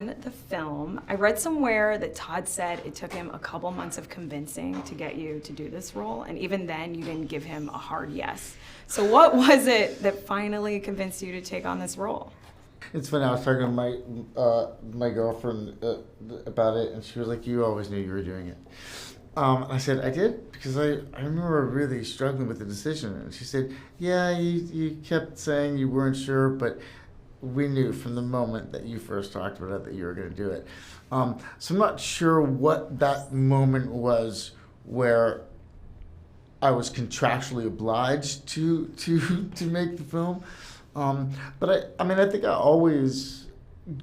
The film, I read somewhere that Todd said it took him a couple months of convincing to get you to do this role, and even then you didn't give him a hard yes. So what was it that finally convinced you to take on this role? It's funny, I was talking to my girlfriend about it, and she was like, "You always knew you were doing it." I said, "I did?" Because I remember really struggling with the decision. And she said, "Yeah, you kept saying you weren't sure, but we knew from the moment that you first talked about it that you were going to do it." So I'm not sure what that moment was where I was contractually obliged to make the film. But I think I always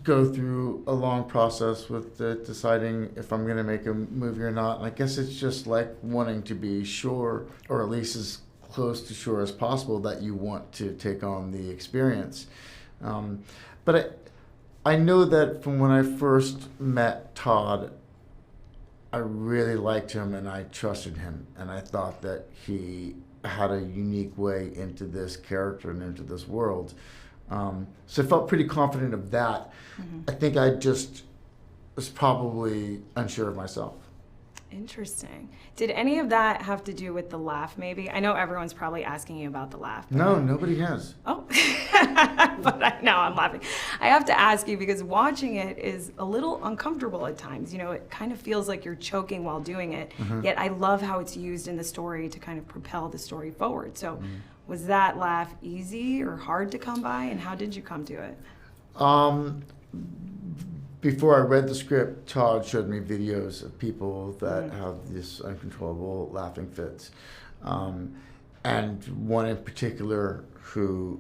go through a long process with deciding if I'm going to make a movie or not. And I guess it's just like wanting to be sure, or at least as close to sure as possible, that you want to take on the experience. But I know that from when I first met Todd, I really liked him and I trusted him, and I thought that he had a unique way into this character and into this world. So I felt pretty confident of that. Mm-hmm. I think I just was probably unsure of myself. Interesting. Did any of that have to do with the laugh, maybe? I know everyone's probably asking you about the laugh. No, nobody has. Oh, but now I'm laughing. I have to ask you because watching it is a little uncomfortable at times. You know, it kind of feels like you're choking while doing it, yet I love how it's used in the story to kind of propel the story forward. So was that laugh easy or hard to come by, and how did you come to it? Before I read the script, Todd showed me videos of people that have this uncontrollable laughing fits. And one in particular who,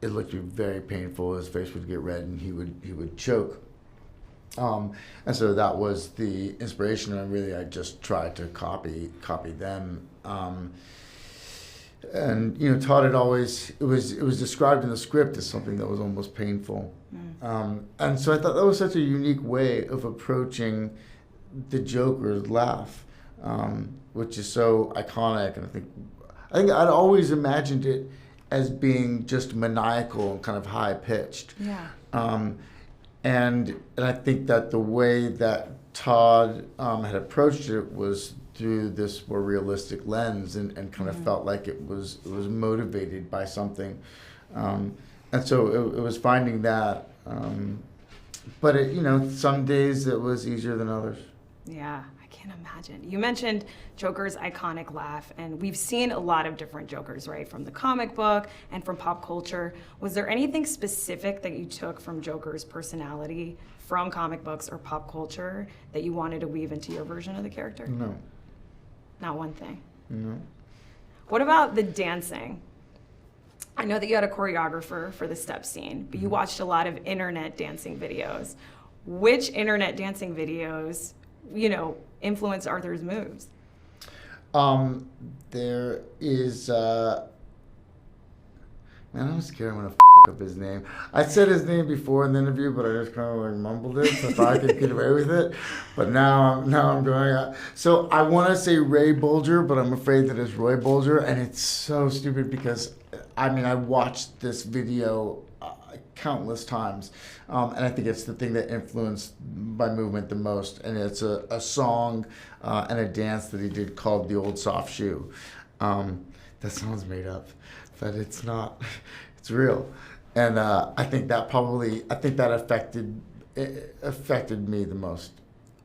it looked very painful. His face would get red and he would choke. And so that was the inspiration, and really I just tried to copy them. And you know, Todd had always, it was described in the script as something that was almost painful. And so I thought that was such a unique way of approaching the Joker's laugh, which is so iconic. And I think I'd always imagined it as being just maniacal and kind of high pitched. Yeah. And I think that the way that Todd had approached it was through this more realistic lens, and kind of felt like it was motivated by something. And so it was finding that. But you know, some days it was easier than others. Yeah, I can't imagine. You mentioned Joker's iconic laugh, and we've seen a lot of different Jokers, right? From the comic book and from pop culture. Was there anything specific that you took from Joker's personality from comic books or pop culture that you wanted to weave into your version of the character? No. Not one thing? No. What about the dancing? I know that you had a choreographer for the step scene, but you watched a lot of internet dancing videos. Which internet dancing videos, you know, influenced Arthur's moves? There is, man, I'm scared I'm gonna up his name. I said his name before in the interview, but I just kind of like mumbled it, so I thought I could get away with it. But now I'm going out. So I want to say Ray Bolger, but I'm afraid that it's Roy Bolger, and it's so stupid because, I mean, I watched this video countless times, and I think it's the thing that influenced my movement the most, and it's a song and a dance that he did called The Old Soft Shoe. That sounds made up, but it's not. It's real. And I think that affected me the most.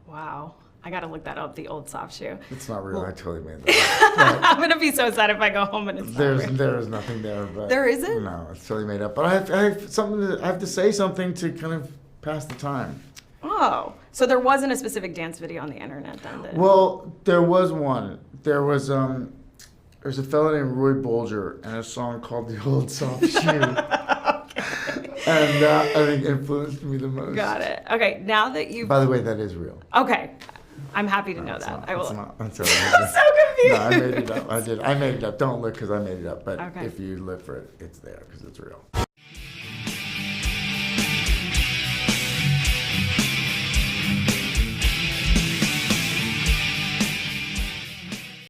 Wow. I gotta look that up, The Old Soft Shoe. It's not real. I totally made that up. I'm gonna be so sad if I go home and it's not real. There is nothing there. But there isn't? No, it's totally made up. But I have to say something to kind of pass the time. Oh, so there wasn't a specific dance video on the internet then? Well, there was one. There's a fellow named Roy Bolger and a song called The Old Soft Shoe. And that, I think, influenced me the most. Got it. Okay, now that you've... By the way, that is real. Okay. I'm happy to know that. I will. I'm sorry. I'm so confused. No, I made it up. I did. I made it up. Don't look because I made it up. But okay. If you look for it, it's there because it's real.